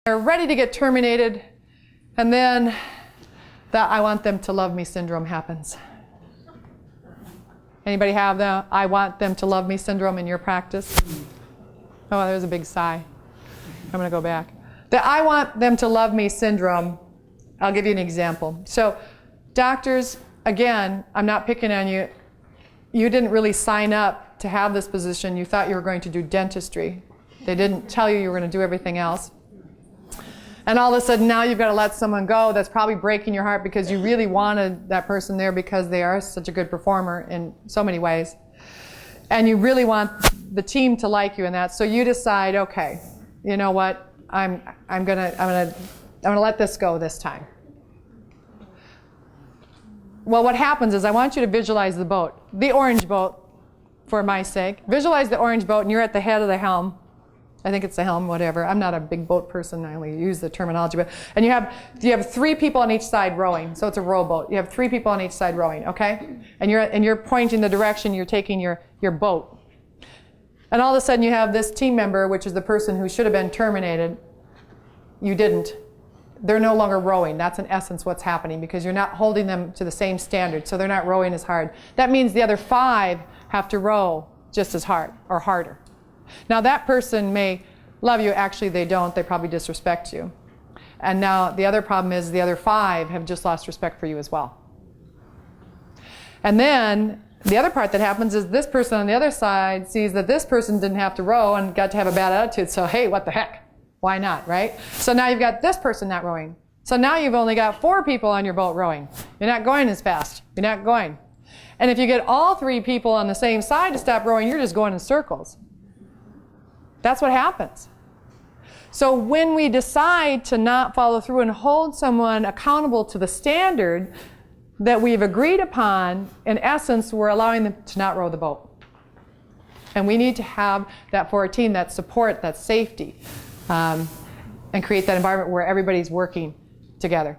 They're ready to get terminated, and then that I want them to love me syndrome happens. Anybody have the I want them to love me syndrome in your practice? Oh, there's a big sigh. I'm going to go back. The I want them to love me syndrome, I'll give you an example. So doctors, again, I'm not picking on you. You didn't really sign up to have this position. You thought you were going to do dentistry. They didn't tell you were going to do everything else. And all of a sudden now you've got to let someone go that's probably breaking your heart because you really wanted that person there because they are such a good performer in so many ways. And you really want the team to like you in that. So you decide, okay, you know what? I'm gonna let this go this time. Well, what happens is I want you to visualize the boat, the orange boat, for my sake. Visualize the orange boat, and you're at the head of the helm. I think it's the helm, whatever. I'm not a big boat person. I only use the terminology. And you have 3 people on each side rowing. So it's a rowboat. You have 3 people on each side rowing, okay? And you're pointing the direction you're taking your boat. And all of a sudden you have this team member, which is the person who should have been terminated. You didn't. They're no longer rowing. That's in essence what's happening because you're not holding them to the same standard. So they're not rowing as hard. That means the other 5 have to row just as hard or harder. Now that person may love you. Actually, they don't. They probably disrespect you. And now the other problem is the other 5 have just lost respect for you as well. And then the other part that happens is this person on the other side sees that this person didn't have to row and got to have a bad attitude. So hey, what the heck? Why not, right? So now you've got this person not rowing. So now you've only got 4 people on your boat rowing. You're not going as fast. You're not going. And if you get all 3 people on the same side to stop rowing, you're just going in circles. That's what happens. So when we decide to not follow through and hold someone accountable to the standard that we've agreed upon, in essence, we're allowing them to not row the boat. And we need to have that for our team, that support, that safety, and create that environment where everybody's working together.